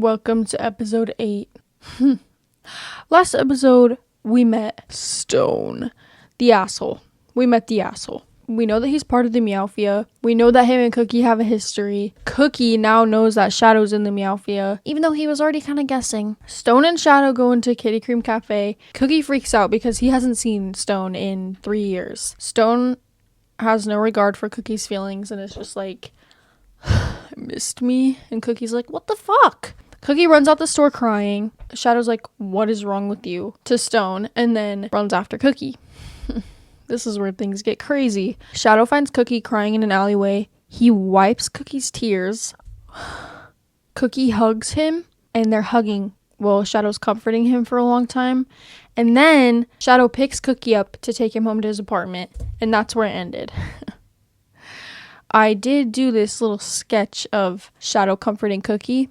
Welcome to episode 8. Last episode, we met Stone, the asshole. We met the asshole. We know that he's part of the Meowfia. We know that him and Cookie have a history. Cookie now knows that Shadow's in the Meowfia, even though he was already kind of guessing. Stone and Shadow go into Kitty Cream Cafe. Cookie freaks out because he hasn't seen Stone in 3 years. Stone has no regard for Cookie's feelings and is just like, missed me. And Cookie's like, what the fuck? Cookie runs out the store crying. Shadow's like, what is wrong with you? To Stone, and then runs after Cookie. This is where things get crazy. Shadow finds Cookie crying in an alleyway. He wipes Cookie's tears. Cookie hugs him, and they're hugging while Shadow's comforting him for a long time. And then Shadow picks Cookie up to take him home to his apartment, and that's where it ended. I did do this little sketch of Shadow comforting Cookie,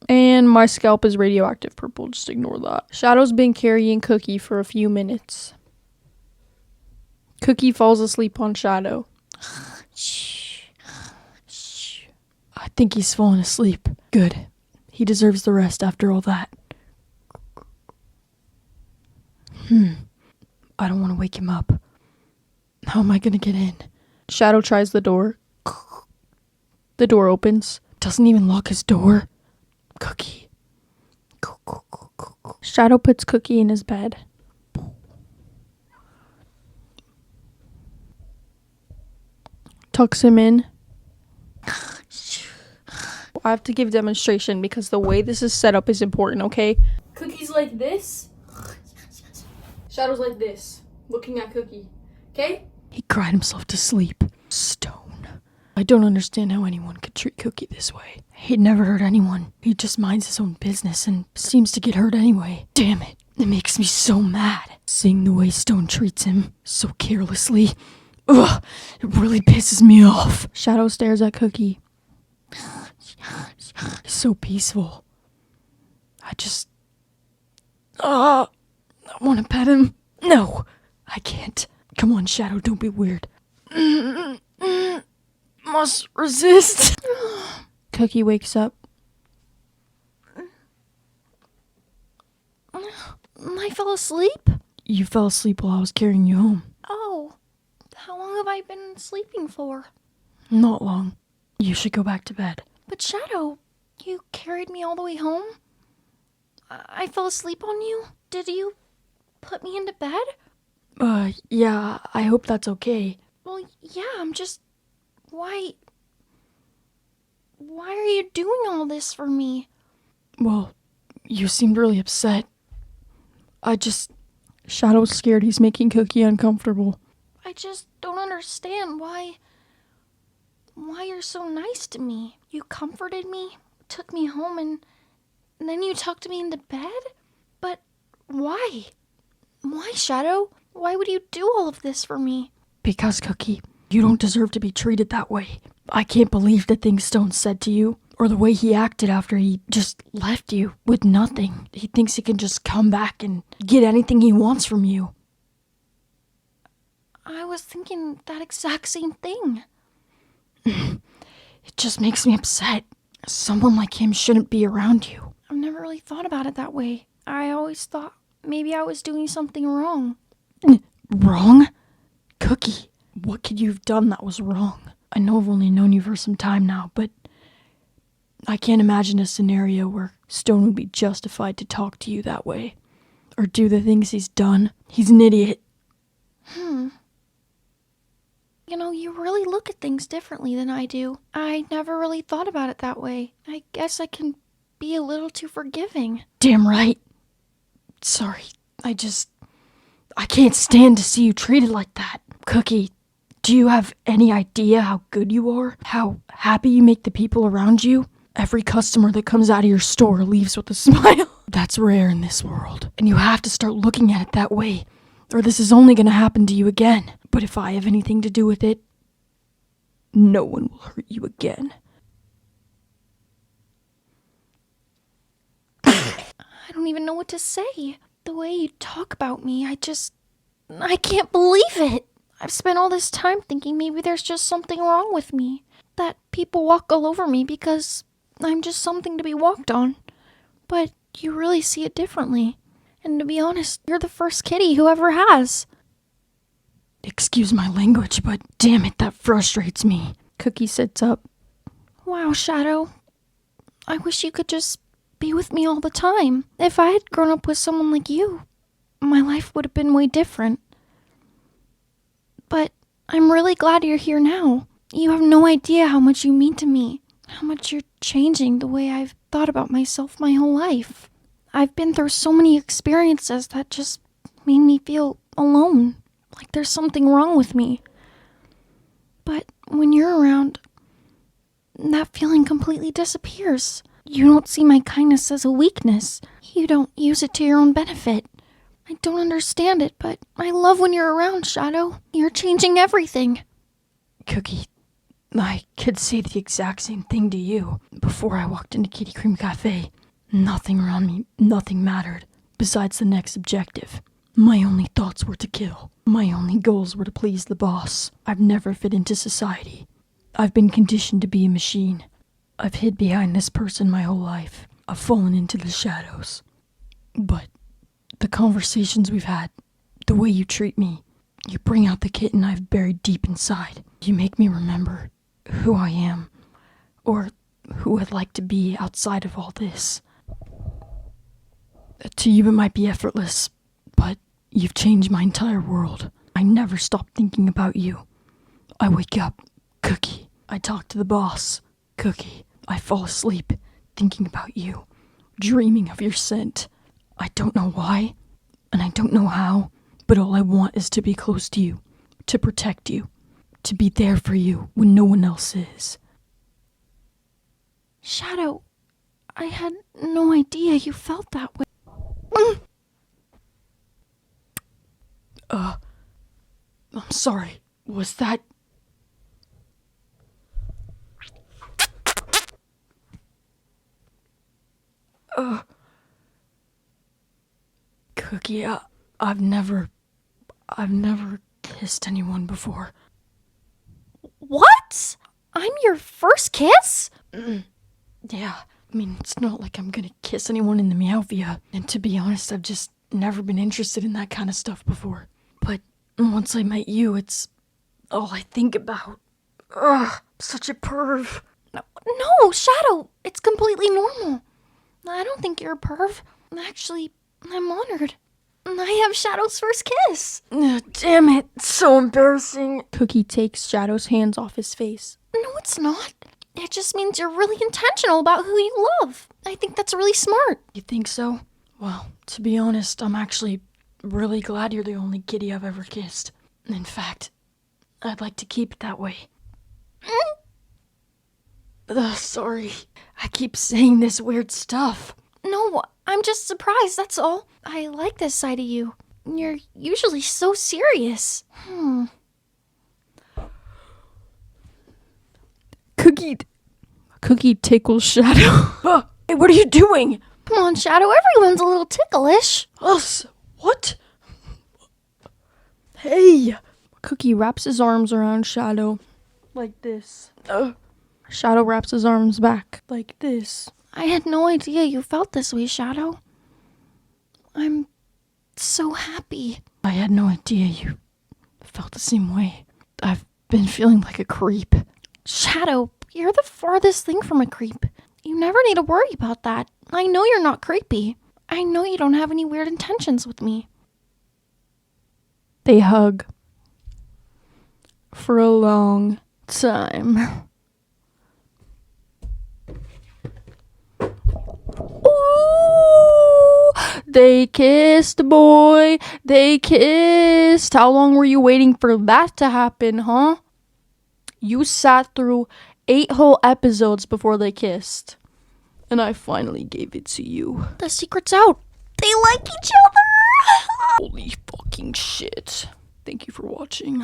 and my scalp is radioactive purple, just ignore that. Shadow's been carrying Cookie for a few minutes. Cookie falls asleep on Shadow. I think he's fallen asleep. Good. He deserves the rest after all that. I don't want to wake him up. How am I going to get in? Shadow tries the door. The door opens. Doesn't even lock his door. Cookie. Shadow puts Cookie in his bed. Tucks him in. I have to give demonstration because the way this is set up is important, okay? Cookie's like this. Shadow's like this, looking at Cookie. Okay? He cried himself to sleep. Stone. I don't understand how anyone could treat Cookie this way. He'd never hurt anyone. He just minds his own business and seems to get hurt anyway. Damn it. It makes me so mad. Seeing the way Stone treats him so carelessly. Ugh, it really pisses me off. Shadow stares at Cookie. He's so peaceful. I want to pet him. No, I can't. Come on, Shadow, don't be weird. Must resist. Cookie wakes up. I fell asleep? You fell asleep while I was carrying you home. Oh, how long have I been sleeping for? Not long. You should go back to bed. But Shadow, you carried me all the way home? I fell asleep on you? Did you put me into bed? Yeah, I hope that's okay. Well, yeah, I'm just... Why are you doing all this for me? Well, you seemed really upset. Shadow's scared he's making Cookie uncomfortable. I just don't understand why you're so nice to me. You comforted me, took me home, and then you tucked me into bed? But why? Why, Shadow? Why would you do all of this for me? Because, Cookie, you don't deserve to be treated that way. I can't believe the things Stone said to you, or the way he acted after he just left you with nothing. He thinks he can just come back and get anything he wants from you. I was thinking that exact same thing. It just makes me upset. Someone like him shouldn't be around you. I've never really thought about it that way. I always thought maybe I was doing something wrong. Wrong? Cookie, what could you have done that was wrong? I know I've only known you for some time now, but I can't imagine a scenario where Stone would be justified to talk to you that way. Or do the things he's done. He's an idiot. You know, you really look at things differently than I do. I never really thought about it that way. I guess I can be a little too forgiving. Damn right. Sorry, I can't stand to see you treated like that. Cookie, do you have any idea how good you are? How happy you make the people around you? Every customer that comes out of your store leaves with a smile. That's rare in this world. And you have to start looking at it that way, or this is only going to happen to you again. But if I have anything to do with it, no one will hurt you again. I don't even know what to say. The way you talk about me, I can't believe it. I've spent all this time thinking maybe there's just something wrong with me. That people walk all over me because I'm just something to be walked on. But you really see it differently. And to be honest, you're the first kitty who ever has. Excuse my language, but damn it, that frustrates me. Cookie sits up. Wow, Shadow. I wish you could just be with me all the time. If I had grown up with someone like you, my life would have been way different. But I'm really glad you're here now. You have no idea how much you mean to me. How much you're changing the way I've thought about myself my whole life. I've been through so many experiences that just made me feel alone. Like there's something wrong with me. But when you're around, that feeling completely disappears. You don't see my kindness as a weakness. You don't use it to your own benefit. I don't understand it, but I love when you're around, Shadow. You're changing everything. Cookie, I could say the exact same thing to you. Before I walked into Kitty Cream Cafe, nothing around me, nothing mattered, besides the next objective. My only thoughts were to kill. My only goals were to please the boss. I've never fit into society. I've been conditioned to be a machine. I've hid behind this person my whole life. I've fallen into the shadows. But the conversations we've had, the way you treat me, you bring out the kitten I've buried deep inside. You make me remember who I am, or who I'd like to be outside of all this. To you it might be effortless, but you've changed my entire world. I never stop thinking about you. I wake up, Cookie. I talk to the boss, Cookie. I fall asleep, thinking about you, dreaming of your scent. I don't know why, and I don't know how, but all I want is to be close to you, to protect you, to be there for you when no one else is. Shadow, I had no idea you felt that way. I'm sorry. Was that... Cookie, I've never kissed anyone before. What? I'm your first kiss? Yeah, I mean, it's not like I'm gonna kiss anyone in the Meowvia. And to be honest, I've just never been interested in that kind of stuff before. But once I met you, it's all I think about. Ugh, such a perv. No, Shadow, it's completely normal. I don't think you're a perv. Actually, I'm honored. I have Shadow's first kiss. Damn it, it's so embarrassing. Cookie takes Shadow's hands off his face. No, it's not. It just means you're really intentional about who you love. I think that's really smart. You think so? Well, to be honest, I'm actually really glad you're the only kitty I've ever kissed. In fact, I'd like to keep it that way. Sorry. I keep saying this weird stuff. No, I'm just surprised, that's all. I like this side of you. You're usually so serious. Cookie tickles Shadow. Hey, what are you doing? Come on, Shadow, everyone's a little ticklish. Us? What? Hey! Cookie wraps his arms around Shadow. Like this. Shadow wraps his arms back. Like this. I had no idea you felt this way, Shadow. I'm so happy. I had no idea you felt the same way. I've been feeling like a creep. Shadow, you're the farthest thing from a creep. You never need to worry about that. I know you're not creepy. I know you don't have any weird intentions with me. They hug. For a long time. Ooh! They kissed, boy. They kissed. How long were you waiting for that to happen, huh? You sat through 8 whole episodes before they kissed. And I finally gave it to you. The secret's out. They like each other. Holy fucking shit. Thank you for watching.